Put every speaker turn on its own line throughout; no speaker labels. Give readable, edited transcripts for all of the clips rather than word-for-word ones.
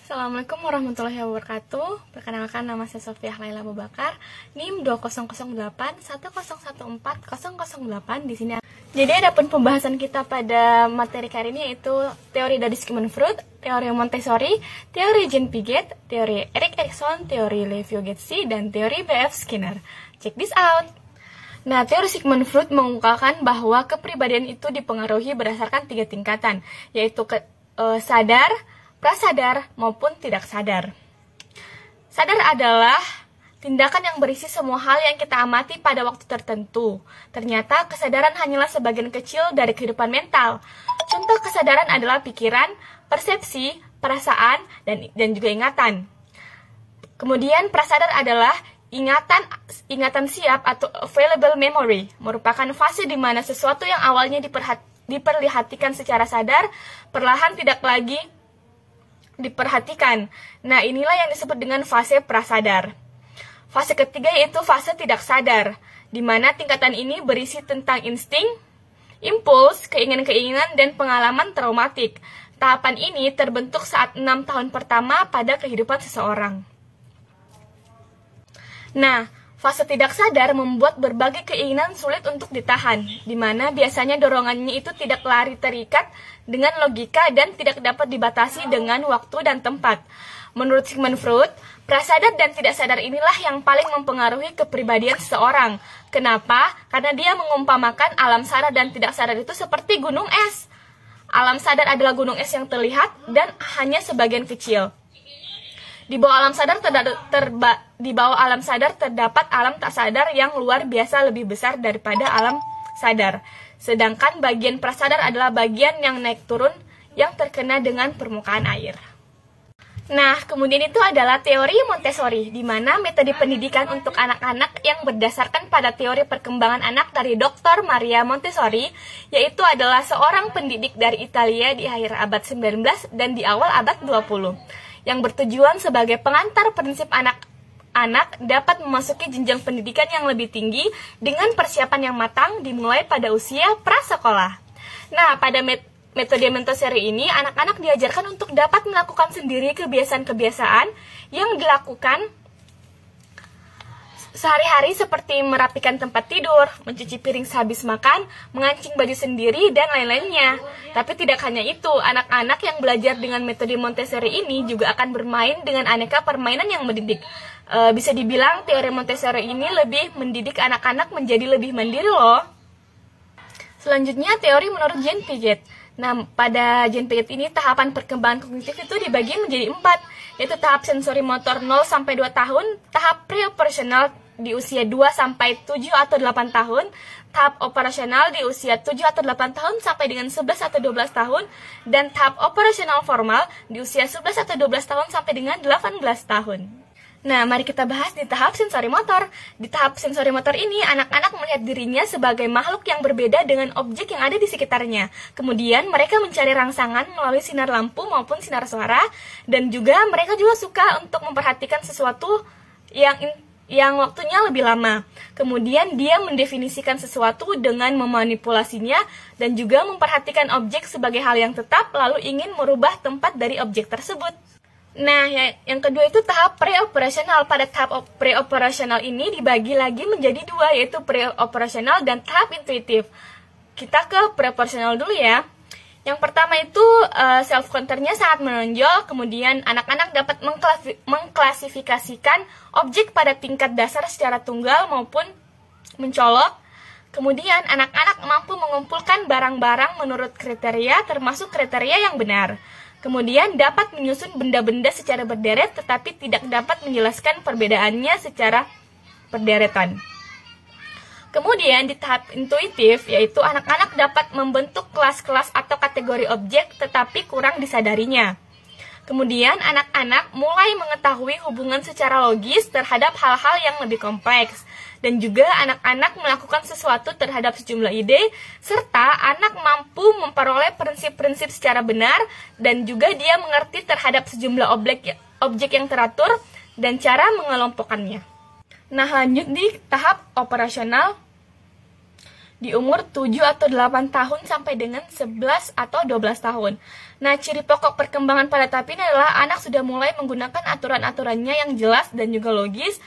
Assalamualaikum warahmatullahi wabarakatuh. Perkenalkan, nama saya Sofiah Laila Abu Bakar, NIM 2008 1008008. Di sini. Jadi adapun pembahasan kita pada materi kali ini yaitu teori dari Sigmund Freud, teori Montessori, teori Jean Piaget, teori Erik Erikson, teori Lev Vygotsky, dan teori B.F. Skinner. Check this out. Nah, teori Sigmund Freud mengungkapkan bahwa kepribadian itu dipengaruhi berdasarkan 3 tingkatan, yaitu sadar, prasadar, maupun tidak sadar. Sadar adalah tindakan yang berisi semua hal yang kita amati pada waktu tertentu. Ternyata kesadaran hanyalah sebagian kecil dari kehidupan mental. Contoh kesadaran adalah pikiran, persepsi, perasaan, dan juga ingatan. Kemudian prasadar adalah ingatan siap atau available memory, merupakan fase di mana sesuatu yang awalnya diperlihatkan secara sadar, perlahan tidak lagi diperhatikan. Nah, inilah yang disebut dengan fase prasadar. Fase ketiga yaitu fase tidak sadar, di mana tingkatan ini berisi tentang insting, impuls, keinginan-keinginan, dan pengalaman traumatik. Tahapan ini terbentuk saat 6 tahun pertama pada kehidupan seseorang. Nah, fase tidak sadar membuat berbagai keinginan sulit untuk ditahan, di mana biasanya dorongannya itu tidak lari terikat dengan logika dan tidak dapat dibatasi dengan waktu dan tempat. Menurut Sigmund Freud, prasadar dan tidak sadar inilah yang paling mempengaruhi kepribadian seseorang. Kenapa? Karena dia mengumpamakan alam sadar dan tidak sadar itu seperti gunung es. Alam sadar adalah gunung es yang terlihat dan hanya sebagian kecil. Di bawah alam sadar terdapat alam tak sadar yang luar biasa lebih besar daripada alam sadar. Sedangkan bagian prasadar adalah bagian yang naik turun yang terkena dengan permukaan air. Nah, kemudian itu adalah teori Montessori, di mana metode pendidikan untuk anak-anak yang berdasarkan pada teori perkembangan anak dari Dr. Maria Montessori, yaitu adalah seorang pendidik dari Italia di akhir abad 19 dan di awal abad 20. Yang bertujuan sebagai pengantar prinsip anak-anak dapat memasuki jenjang pendidikan yang lebih tinggi dengan persiapan yang matang dimulai pada usia prasekolah. Nah, pada metode Montessori ini, anak-anak diajarkan untuk dapat melakukan sendiri kebiasaan-kebiasaan yang dilakukan sehari-hari seperti merapikan tempat tidur, mencuci piring sehabis makan, mengancing baju sendiri, dan lain-lainnya. Tapi tidak hanya itu, anak-anak yang belajar dengan metode Montessori ini juga akan bermain dengan aneka permainan yang mendidik. Bisa dibilang teori Montessori ini lebih mendidik anak-anak menjadi lebih mandiri loh. Selanjutnya, teori menurut Jean Piaget. Nah, pada Jean Piaget ini tahapan perkembangan kognitif itu dibagi menjadi 4, yaitu tahap sensori motor 0-2 tahun, tahap pre-operasional di usia 2-7 atau 8 tahun, tahap operasional di usia 7 atau 8 tahun sampai dengan 11 atau 12 tahun, dan tahap operasional formal di usia 11 atau 12 tahun sampai dengan 18 tahun. Nah, mari kita bahas di tahap sensori motor. Di tahap sensori motor ini, anak-anak melihat dirinya sebagai makhluk yang berbeda dengan objek yang ada di sekitarnya. Kemudian, mereka mencari rangsangan melalui sinar lampu maupun sinar suara, dan juga mereka juga suka untuk memperhatikan sesuatu yang waktunya lebih lama. Kemudian dia mendefinisikan sesuatu dengan memanipulasinya dan juga memperhatikan objek sebagai hal yang tetap, lalu ingin merubah tempat dari objek tersebut. Nah, yang kedua itu tahap pre-operasional. Pada tahap pre-operasional ini dibagi lagi menjadi 2, yaitu pre-operasional dan tahap intuitif. Kita ke pre-operasional dulu ya. Yang pertama itu self-counternya sangat menonjol, kemudian anak-anak dapat mengklasifikasikan objek pada tingkat dasar secara tunggal maupun mencolok. Kemudian anak-anak mampu mengumpulkan barang-barang menurut kriteria, termasuk kriteria yang benar. Kemudian dapat menyusun benda-benda secara berderet, tetapi tidak dapat menjelaskan perbedaannya secara berderetan. Kemudian di tahap intuitif, yaitu anak-anak dapat membentuk kelas-kelas atau kategori objek tetapi kurang disadarinya. Kemudian anak-anak mulai mengetahui hubungan secara logis terhadap hal-hal yang lebih kompleks. Dan juga anak-anak melakukan sesuatu terhadap sejumlah ide, serta anak mampu memperoleh prinsip-prinsip secara benar, dan juga dia mengerti terhadap sejumlah objek yang teratur dan cara mengelompokkannya. Nah, lanjut di tahap operasional. di umur 7 atau 8 tahun sampai dengan 11 atau 12 tahun. Nah, ciri pokok perkembangan pada tahap ini adalah anak sudah mulai menggunakan aturan-aturannya yang jelas dan juga logis,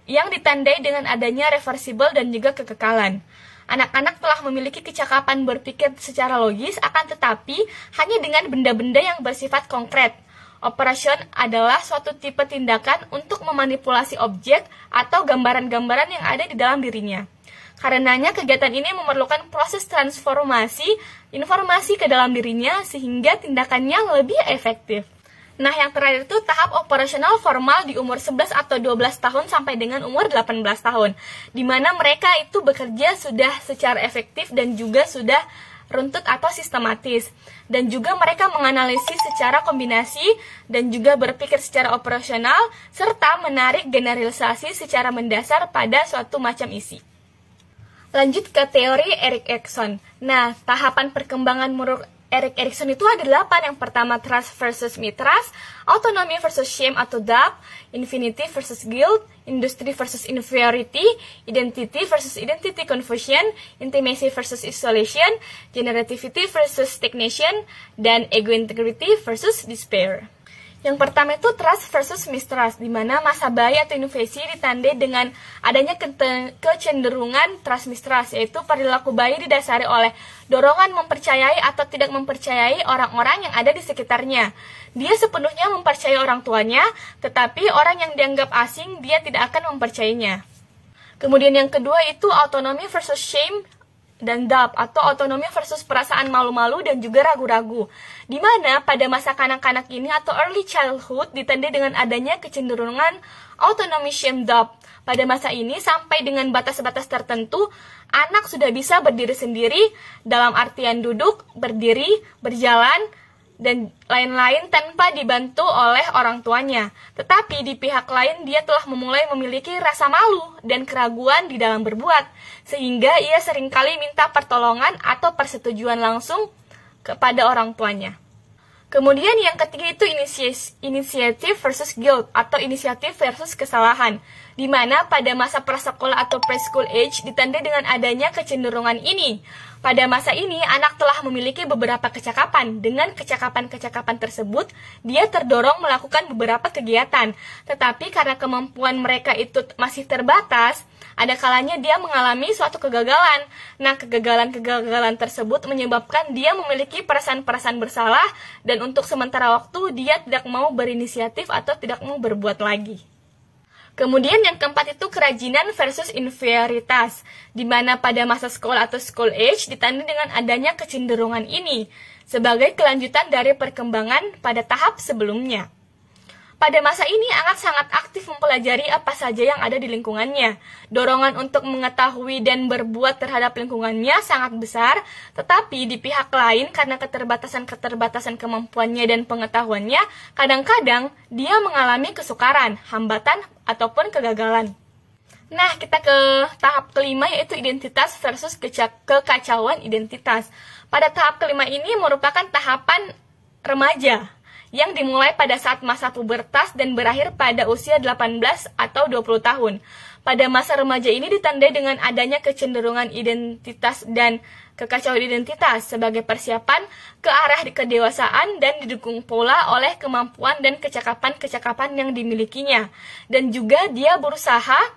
yang ditandai dengan adanya reversible dan juga kekekalan. Anak-anak telah memiliki kecakapan berpikir secara logis, akan tetapi hanya dengan benda-benda yang bersifat konkret. Operation adalah suatu tipe tindakan untuk memanipulasi objek atau gambaran-gambaran yang ada di dalam dirinya. Karenanya, kegiatan ini memerlukan proses transformasi informasi ke dalam dirinya sehingga tindakannya lebih efektif. Nah, yang terakhir itu tahap operasional formal di umur 11 atau 12 tahun sampai dengan umur 18 tahun, di mana mereka itu bekerja sudah secara efektif dan juga sudah runtut atau sistematis, dan juga mereka menganalisis secara kombinasi dan juga berpikir secara operasional, serta menarik generalisasi secara mendasar pada suatu macam isi. Lanjut ke teori Erik Erikson. Nah, tahapan perkembangan menurut Erik Erikson itu ada 8. Yang pertama, trust versus mistrust, autonomy versus shame atau doubt, infinity versus guilt, industry versus inferiority, identity versus identity confusion, intimacy versus isolation, generativity versus stagnation, dan ego integrity versus despair. Yang pertama itu trust versus mistrust, di mana masa bayi atau infansi ditandai dengan adanya kecenderungan trust mistrust, yaitu perilaku bayi didasari oleh dorongan mempercayai atau tidak mempercayai orang-orang yang ada di sekitarnya. Dia sepenuhnya mempercayai orang tuanya, tetapi orang yang dianggap asing dia tidak akan mempercayainya. Kemudian yang kedua itu autonomy versus shame dan doubt, atau otonomi versus perasaan malu-malu dan juga ragu-ragu, di mana pada masa kanak-kanak ini atau early childhood ditandai dengan adanya kecenderungan autonomy shame doubt. Pada masa ini sampai dengan batas-batas tertentu, anak sudah bisa berdiri sendiri dalam artian duduk, berdiri, berjalan, dan lain-lain tanpa dibantu oleh orang tuanya. Tetapi di pihak lain dia telah memulai memiliki rasa malu dan keraguan di dalam berbuat, sehingga ia seringkali minta pertolongan atau persetujuan langsung kepada orang tuanya. Kemudian yang ketiga itu initiative versus guilt, atau inisiatif versus kesalahan, di mana pada masa prasekolah atau preschool age ditandai dengan adanya kecenderungan ini. Pada masa ini, anak telah memiliki beberapa kecakapan. Dengan kecakapan-kecakapan tersebut, dia terdorong melakukan beberapa kegiatan. Tetapi karena kemampuan mereka itu masih terbatas, ada kalanya dia mengalami suatu kegagalan. Nah, kegagalan-kegagalan tersebut menyebabkan dia memiliki perasaan-perasaan bersalah, dan untuk sementara waktu dia tidak mau berinisiatif atau tidak mau berbuat lagi. Kemudian yang keempat itu kerajinan versus inferioritas, di mana pada masa sekolah atau school age ditandai dengan adanya kecenderungan ini sebagai kelanjutan dari perkembangan pada tahap sebelumnya. Pada masa ini, anak sangat aktif mempelajari apa saja yang ada di lingkungannya. Dorongan untuk mengetahui dan berbuat terhadap lingkungannya sangat besar, tetapi di pihak lain, karena keterbatasan kemampuannya dan pengetahuannya, kadang-kadang dia mengalami kesukaran, hambatan, ataupun kegagalan. Nah, kita ke tahap kelima, yaitu identitas versus kekacauan identitas. Pada tahap kelima ini merupakan tahapan remaja, yang dimulai pada saat masa pubertas dan berakhir pada usia 18 atau 20 tahun. Pada masa remaja ini ditandai dengan adanya kecenderungan identitas dan kekacauan identitas sebagai persiapan ke arah kedewasaan dan didukung pula oleh kemampuan dan kecakapan-kecakapan yang dimilikinya. Dan juga dia berusaha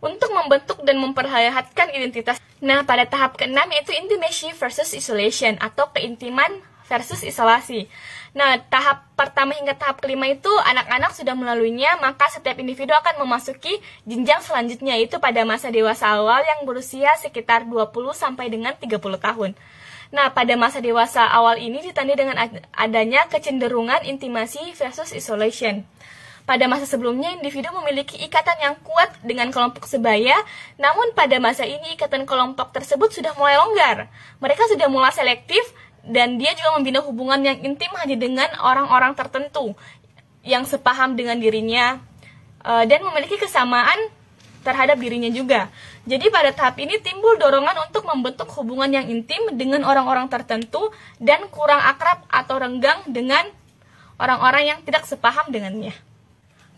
untuk membentuk dan memperlihatkan identitas. Nah, pada tahap keenam yaitu intimacy versus isolation, atau keintiman versus isolasi. Nah, tahap pertama hingga tahap kelima itu anak-anak sudah melaluinya, maka setiap individu akan memasuki jenjang selanjutnya, yaitu pada masa dewasa awal yang berusia sekitar 20 sampai dengan 30 tahun. Nah, pada masa dewasa awal ini ditandai dengan adanya kecenderungan intimasi versus isolation. Pada masa sebelumnya, individu memiliki ikatan yang kuat dengan kelompok sebaya, namun pada masa ini ikatan kelompok tersebut sudah mulai longgar. Mereka sudah mulai selektif, dan dia juga membina hubungan yang intim hanya dengan orang-orang tertentu yang sepaham dengan dirinya dan memiliki kesamaan terhadap dirinya juga. Jadi pada tahap ini timbul dorongan untuk membentuk hubungan yang intim dengan orang-orang tertentu dan kurang akrab atau renggang dengan orang-orang yang tidak sepaham dengannya.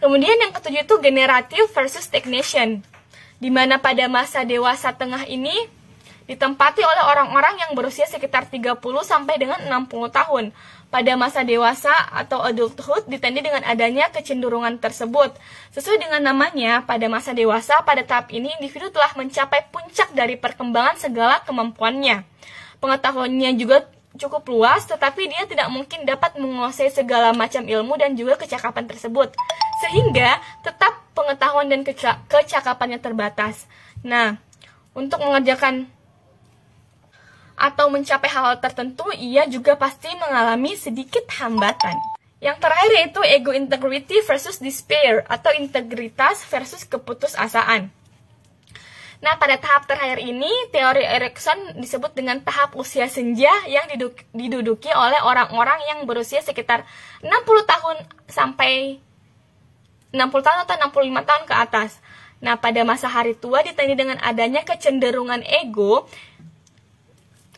Kemudian yang ketujuh itu generative versus stagnation, di mana pada masa dewasa tengah ini ditempati oleh orang-orang yang berusia sekitar 30 sampai dengan 60 tahun. Pada masa dewasa atau adulthood ditandai dengan adanya kecenderungan tersebut. Sesuai dengan namanya, pada masa dewasa, pada tahap ini individu telah mencapai puncak dari perkembangan segala kemampuannya. Pengetahuannya juga cukup luas, tetapi dia tidak mungkin dapat menguasai segala macam ilmu dan juga kecakapan tersebut. Sehingga tetap pengetahuan dan kecakapannya terbatas. Nah, untuk mengerjakan atau mencapai hal tertentu, ia juga pasti mengalami sedikit hambatan. Yang terakhir yaitu ego integrity versus despair, atau integritas versus keputusasaan. Nah, pada tahap terakhir ini, teori Erikson disebut dengan tahap usia senja yang diduduki oleh orang-orang yang berusia sekitar 60 tahun sampai 60 tahun atau 65 tahun ke atas. Nah, pada masa hari tua ditandai dengan adanya kecenderungan ego.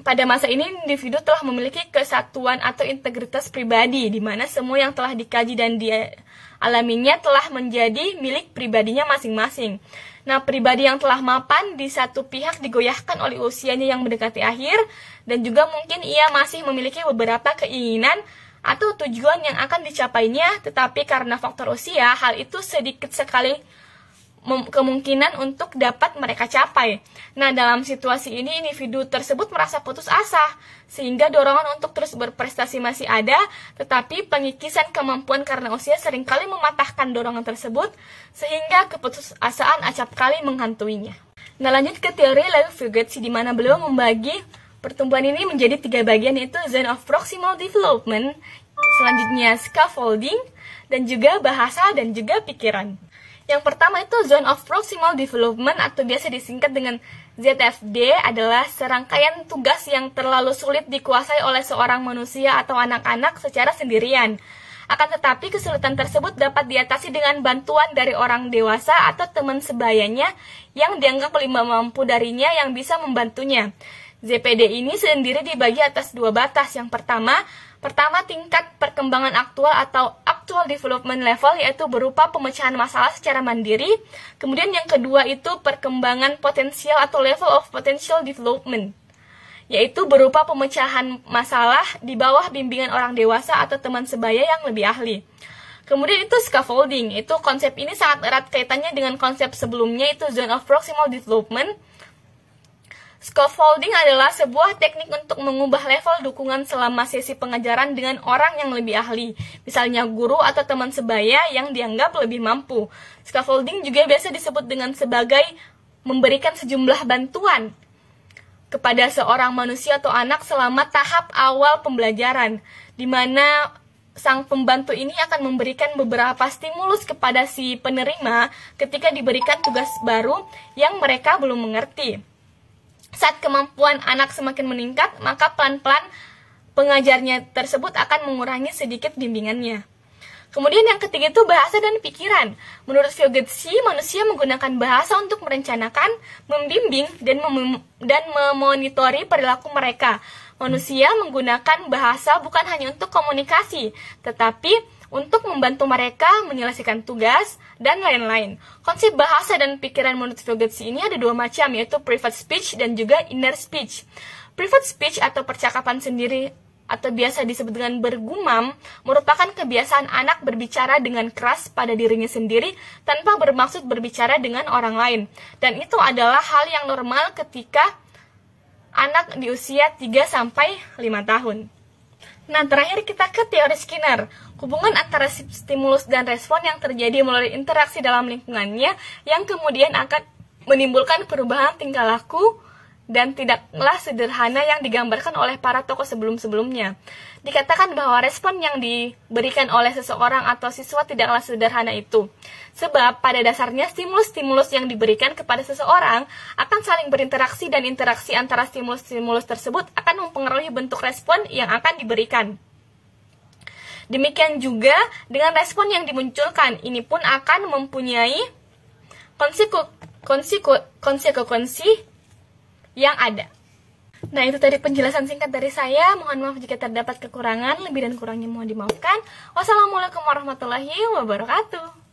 Pada masa ini, individu telah memiliki kesatuan atau integritas pribadi, di mana semua yang telah dikaji dan dialaminya telah menjadi milik pribadinya masing-masing. Nah, pribadi yang telah mapan di satu pihak digoyahkan oleh usianya yang mendekati akhir, dan juga mungkin ia masih memiliki beberapa keinginan atau tujuan yang akan dicapainya, tetapi karena faktor usia, hal itu sedikit sekali kemungkinan untuk dapat mereka capai. Nah, dalam situasi ini individu tersebut merasa putus asa, sehingga dorongan untuk terus berprestasi masih ada, tetapi pengikisan kemampuan karena usia seringkali mematahkan dorongan tersebut, sehingga keputusasaan acap kali menghantuinya. Nah, lanjut ke teori Lev-Vygotsky, di mana beliau membagi pertumbuhan ini menjadi 3 bagian, yaitu zone of proximal development, selanjutnya scaffolding, dan juga bahasa dan juga pikiran. Yang pertama itu zone of proximal development, atau biasa disingkat dengan ZFD, adalah serangkaian tugas yang terlalu sulit dikuasai oleh seorang manusia atau anak-anak secara sendirian. Akan tetapi kesulitan tersebut dapat diatasi dengan bantuan dari orang dewasa atau teman sebayanya yang dianggap lebih mampu darinya yang bisa membantunya. ZPD ini sendiri dibagi atas 2 batas. Yang pertama tingkat perkembangan aktual atau actual development level, yaitu berupa pemecahan masalah secara mandiri. Kemudian yang kedua itu perkembangan potensial atau level of potential development, yaitu berupa pemecahan masalah di bawah bimbingan orang dewasa atau teman sebaya yang lebih ahli. Kemudian itu scaffolding, itu konsep ini sangat erat kaitannya dengan konsep sebelumnya, itu zone of proximal development. Scaffolding adalah sebuah teknik untuk mengubah level dukungan selama sesi pengajaran dengan orang yang lebih ahli, misalnya guru atau teman sebaya yang dianggap lebih mampu. Scaffolding juga biasa disebut dengan sebagai memberikan sejumlah bantuan kepada seorang manusia atau anak selama tahap awal pembelajaran, di mana sang pembantu ini akan memberikan beberapa stimulus kepada si penerima ketika diberikan tugas baru yang mereka belum mengerti. Saat kemampuan anak semakin meningkat, maka pelan-pelan pengajarnya tersebut akan mengurangi sedikit bimbingannya. Kemudian yang ketiga itu bahasa dan pikiran. Menurut Vygotsky, manusia menggunakan bahasa untuk merencanakan, membimbing, dan memonitori perilaku mereka. Manusia menggunakan bahasa bukan hanya untuk komunikasi, tetapi untuk membantu mereka menyelesaikan tugas, dan lain-lain. Konsep bahasa dan pikiran menurut Vygotsky ini ada 2 macam, yaitu private speech dan juga inner speech. Private speech atau percakapan sendiri atau biasa disebut dengan bergumam, merupakan kebiasaan anak berbicara dengan keras pada dirinya sendiri tanpa bermaksud berbicara dengan orang lain. Dan itu adalah hal yang normal ketika anak di usia 3-5 tahun. Nah, terakhir kita ke teori Skinner. Hubungan antara stimulus dan respon yang terjadi melalui interaksi dalam lingkungannya yang kemudian akan menimbulkan perubahan tingkah laku dan tidaklah sederhana yang digambarkan oleh para tokoh sebelum-sebelumnya. Dikatakan bahwa respon yang diberikan oleh seseorang atau siswa tidaklah sederhana itu. Sebab pada dasarnya stimulus-stimulus yang diberikan kepada seseorang akan saling berinteraksi, dan interaksi antara stimulus-stimulus tersebut akan mempengaruhi bentuk respon yang akan diberikan. Demikian juga dengan respon yang dimunculkan, ini pun akan mempunyai konsekuensi yang ada. Nah, itu tadi penjelasan singkat dari saya. Mohon maaf jika terdapat kekurangan, lebih dan kurangnya mohon dimaafkan. Wassalamualaikum warahmatullahi wabarakatuh.